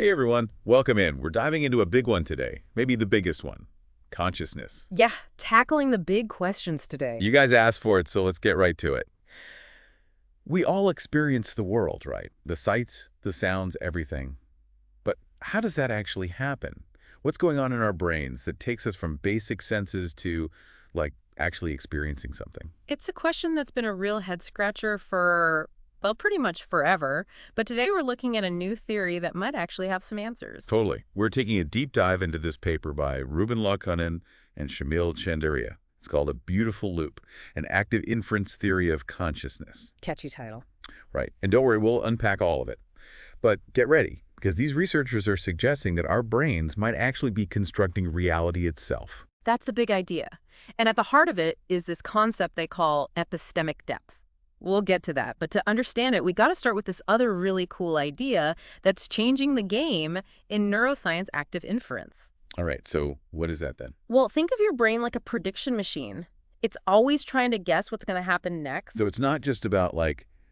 Hey everyone, welcome in. We're diving into a big one today, maybe the biggest one, consciousness. Yeah, tackling the big questions today. You guys asked for it, so let's get right to it. We all experience the world, right? The sights, the sounds, everything. But how does that actually happen? What's going on in our brains that takes us from basic senses to, actually experiencing something? It's a question that's been a real head-scratcher for, well, pretty much forever. But today we're looking at a new theory that might actually have some answers. Totally. We're taking a deep dive into this paper by Ruben Laukkonen and Shamil Chandaria. It's called A Beautiful Loop, an active inference theory of consciousness. Catchy title. Right. And don't worry, we'll unpack all of it. But get ready, because these researchers are suggesting that our brains might actually be constructing reality itself. That's the big idea. And at the heart of it is this concept they call epistemic depth. We'll get to that. But to understand it, we got to start with this other really cool idea that's changing the game in neuroscience active inference. All right, so what is that then? Well, think of your brain like a prediction machine. It's always trying to guess what's going to happen next. So it's not just about,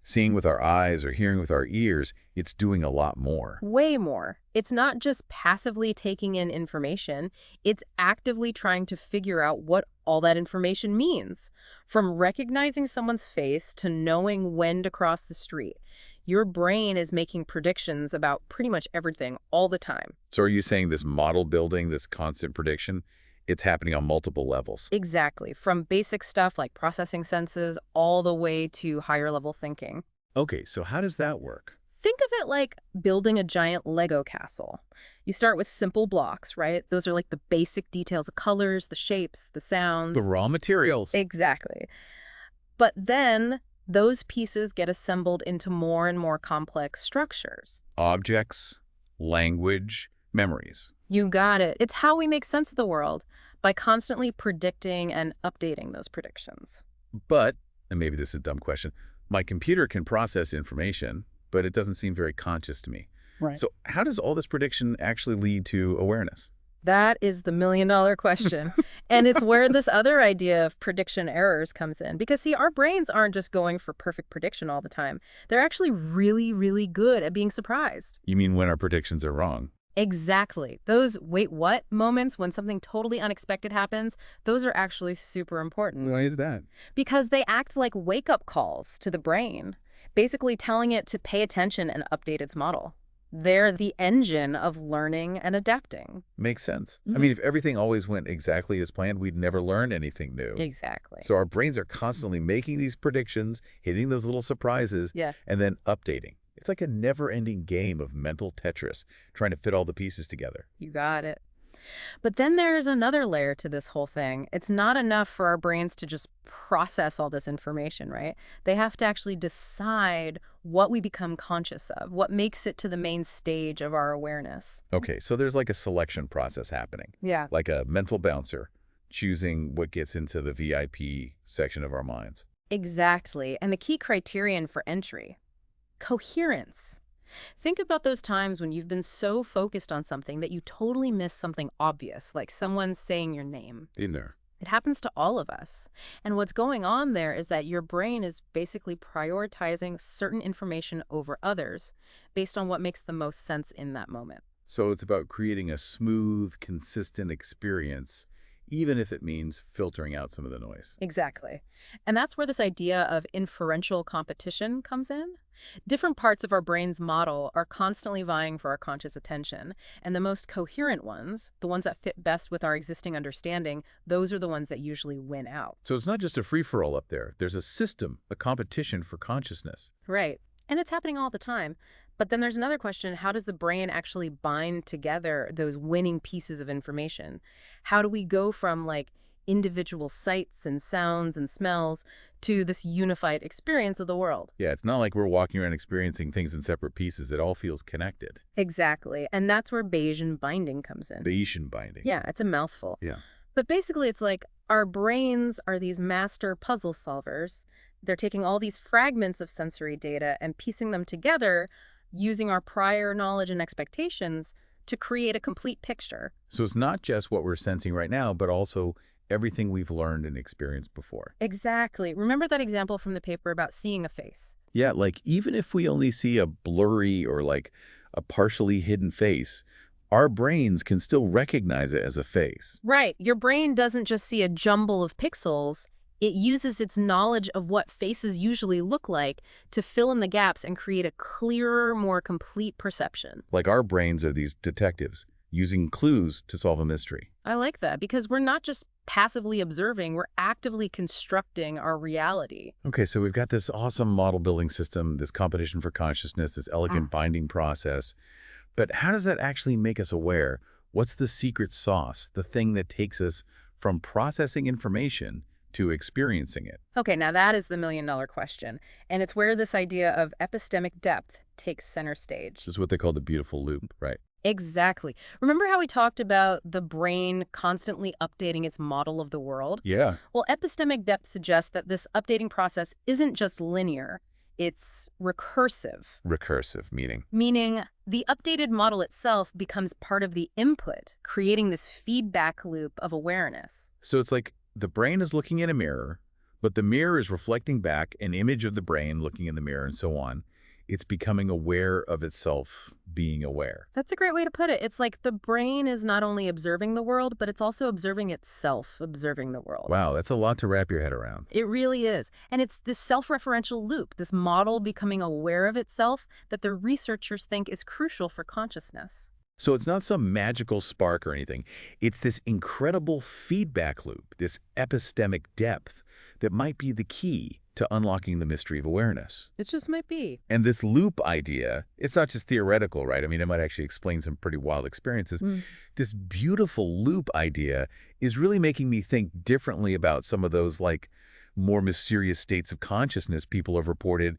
seeing with our eyes or hearing with our ears. It's doing a lot more. Way more. It's not just passively taking in information. It's actively trying to figure out what all that information means. From recognizing someone's face to knowing when to cross the street. Your brain is making predictions about pretty much everything all the time. So are you saying this model building, this constant prediction, it's happening on multiple levels? Exactly. From basic stuff like processing senses all the way to higher level thinking. Okay, so how does that work? Think of it like building a giant Lego castle. You start with simple blocks, right? Those are like the basic details, the colors, the shapes, the sounds. The raw materials. Exactly. But then those pieces get assembled into more and more complex structures. Objects, language, memories. You got it. It's how we make sense of the world, by constantly predicting and updating those predictions. But, and maybe this is a dumb question, my computer can process information, but it doesn't seem very conscious to me. Right. So how does all this prediction actually lead to awareness? That is the million-dollar question. And it's where this other idea of prediction errors comes in. Because, see, our brains aren't just going for perfect prediction all the time. They're actually really, really good at being surprised. You mean when our predictions are wrong? Exactly. Those wait, what moments when something totally unexpected happens, those are actually super important. Why is that? Because they act like wake-up calls to the brain, basically telling it to pay attention and update its model. They're the engine of learning and adapting. Makes sense. I mean, if everything always went exactly as planned, we'd never learn anything new. Exactly. So our brains are constantly making these predictions, hitting those little surprises, Yeah. and then updating. It's like a never-ending game of mental Tetris, trying to fit all the pieces together. You got it. But then there's another layer to this whole thing. It's not enough for our brains to just process all this information, right? They have to actually decide what we become conscious of, what makes it to the main stage of our awareness. Okay, so there's like a selection process happening, Yeah. like a mental bouncer, choosing what gets into the VIP section of our minds. Exactly. And the key criterion for entry, coherence. Think about those times when you've been so focused on something that you totally miss something obvious, like someone saying your name. In there. It happens to all of us. And what's going on there is that your brain is basically prioritizing certain information over others based on what makes the most sense in that moment. So it's about creating a smooth, consistent experience, even if it means filtering out some of the noise. Exactly. And that's where this idea of inferential competition comes in. Different parts of our brain's model are constantly vying for our conscious attention, and the most coherent ones, the ones that fit best with our existing understanding, those are the ones that usually win out. So it's not just a free-for-all up there. There's a system, a competition for consciousness. Right. And it's happening all the time. But then there's another question: how does the brain actually bind together those winning pieces of information? How do we go from individual sights and sounds and smells to this unified experience of the world? Yeah, it's not like we're walking around experiencing things in separate pieces. It all feels connected. Exactly. And that's where Bayesian binding comes in. Bayesian binding. Yeah, it's a mouthful. Yeah. But basically, it's like our brains are these master puzzle solvers. They're taking all these fragments of sensory data and piecing them together using our prior knowledge and expectations to create a complete picture. So it's not just what we're sensing right now, but also everything we've learned and experienced before. Exactly. Remember that example from the paper about seeing a face? Yeah, even if we only see a blurry or a partially hidden face, our brains can still recognize it as a face. Right. Your brain doesn't just see a jumble of pixels. It uses its knowledge of what faces usually look like to fill in the gaps and create a clearer, more complete perception. Like our brains are these detectives, using clues to solve a mystery. I like that because we're not just passively observing, we're actively constructing our reality. Okay, so we've got this awesome model building system, this competition for consciousness, this elegant binding process. But how does that actually make us aware? What's the secret sauce, the thing that takes us from processing information to experiencing it? Okay, now that is the million-dollar question. And it's where this idea of epistemic depth takes center stage. This is what they call the beautiful loop, right? Exactly. Remember how we talked about the brain constantly updating its model of the world? Yeah. Well, epistemic depth suggests that this updating process isn't just linear, it's recursive. Recursive, Meaning the updated model itself becomes part of the input, creating this feedback loop of awareness. So it's like the brain is looking in a mirror, but the mirror is reflecting back an image of the brain looking in the mirror and so on. It's becoming aware of itself being aware. That's a great way to put it. It's like the brain is not only observing the world, but it's also observing itself, observing the world. Wow, that's a lot to wrap your head around. It really is. And it's this self-referential loop, this model becoming aware of itself, that the researchers think is crucial for consciousness. So it's not some magical spark or anything. It's this incredible feedback loop, this epistemic depth that might be the key to unlocking the mystery of awareness. It just might be. And this loop idea, it's not just theoretical, right? I mean, it might actually explain some pretty wild experiences. This beautiful loop idea is really making me think differently about some of those, like, more mysterious states of consciousness people have reported,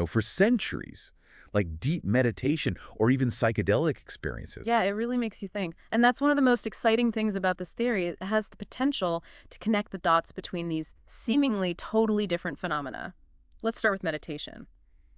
for centuries, like deep meditation or even psychedelic experiences. Yeah, it really makes you think. And that's one of the most exciting things about this theory. It has the potential to connect the dots between these seemingly totally different phenomena. Let's start with meditation.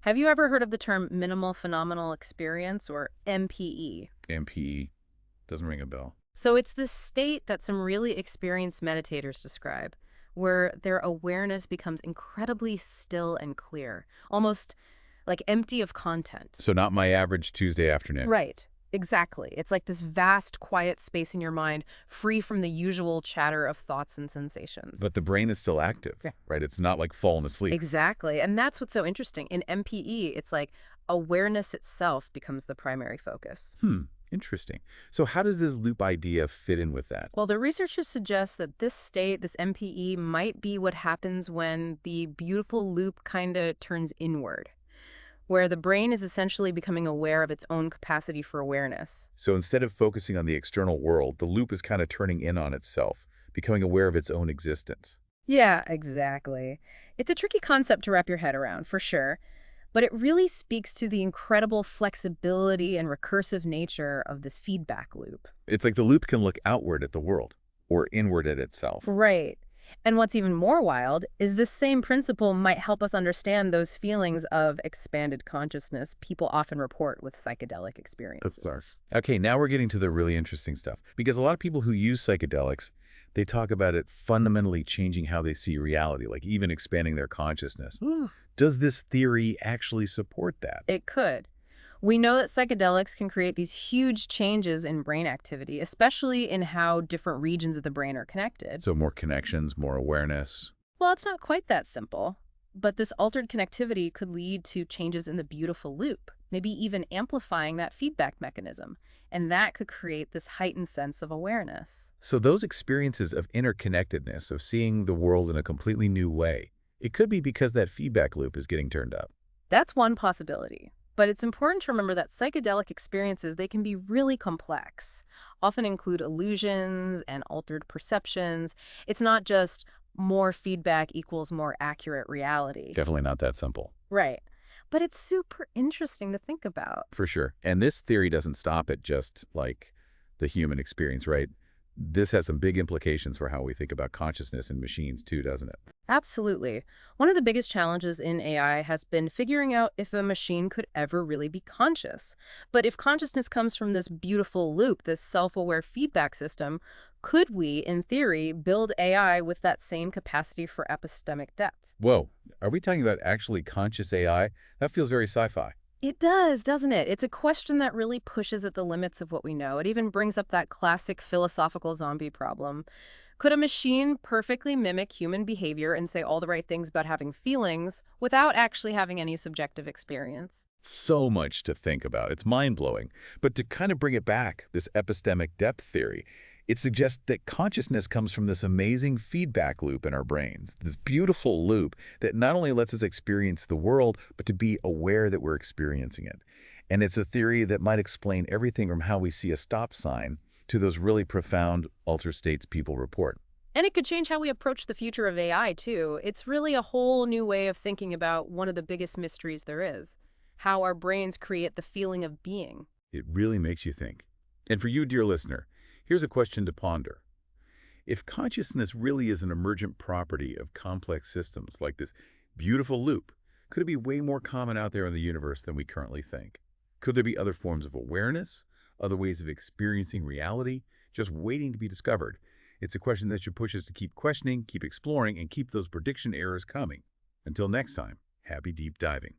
Have you ever heard of the term minimal phenomenal experience, or MPE? MPE doesn't ring a bell. So it's this state that some really experienced meditators describe, where their awareness becomes incredibly still and clear, almost like empty of content. So not my average Tuesday afternoon. Right. Exactly. It's like this vast, quiet space in your mind, free from the usual chatter of thoughts and sensations. But the brain is still active, right? It's not like falling asleep. Exactly. And that's what's so interesting. In MPE, it's like awareness itself becomes the primary focus. Interesting. So how does this loop idea fit in with that? Well, the researchers suggest that this state, this MPE, might be what happens when the beautiful loop kind of turns inward, where the brain is essentially becoming aware of its own capacity for awareness. So instead of focusing on the external world, the loop is kind of turning in on itself, becoming aware of its own existence. Yeah, exactly. It's a tricky concept to wrap your head around, for sure, but it really speaks to the incredible flexibility and recursive nature of this feedback loop. It's like the loop can look outward at the world or inward at itself. Right. And what's even more wild is this same principle might help us understand those feelings of expanded consciousness people often report with psychedelic experiences. Okay, now we're getting to the really interesting stuff. Because a lot of people who use psychedelics, they talk about it fundamentally changing how they see reality, like even expanding their consciousness. Does this theory actually support that? It could. We know that psychedelics can create these huge changes in brain activity, especially in how different regions of the brain are connected. So more connections, more awareness. Well, it's not quite that simple, but this altered connectivity could lead to changes in the beautiful loop, maybe even amplifying that feedback mechanism, and that could create this heightened sense of awareness. So those experiences of interconnectedness, of seeing the world in a completely new way, it could be because that feedback loop is getting turned up. That's one possibility. But it's important to remember that psychedelic experiences, they can be really complex, often include illusions and altered perceptions. It's not just more feedback equals more accurate reality. Definitely not that simple. Right. But it's super interesting to think about. For sure. And this theory doesn't stop at just like the human experience, right? This has some big implications for how we think about consciousness in machines too, doesn't it? Absolutely. One of the biggest challenges in AI has been figuring out if a machine could ever really be conscious. But if consciousness comes from this beautiful loop, this self-aware feedback system, could we, in theory, build AI with that same capacity for epistemic depth? Whoa, are we talking about actually conscious AI? That feels very sci-fi. It does, doesn't it? It's a question that really pushes at the limits of what we know. It even brings up that classic philosophical zombie problem. Could a machine perfectly mimic human behavior and say all the right things about having feelings without actually having any subjective experience? So much to think about. It's mind-blowing. But to kind of bring it back, this epistemic depth theory, it suggests that consciousness comes from this amazing feedback loop in our brains, this beautiful loop that not only lets us experience the world, but to be aware that we're experiencing it. And it's a theory that might explain everything from how we see a stop sign to those really profound altered states people report. And it could change how we approach the future of AI, too. It's really a whole new way of thinking about one of the biggest mysteries there is, how our brains create the feeling of being. It really makes you think. And for you, dear listener, here's a question to ponder. If consciousness really is an emergent property of complex systems like this beautiful loop, could it be way more common out there in the universe than we currently think? Could there be other forms of awareness, other ways of experiencing reality, just waiting to be discovered? It's a question that should push us to keep questioning, keep exploring, and keep those prediction errors coming. Until next time, happy deep diving.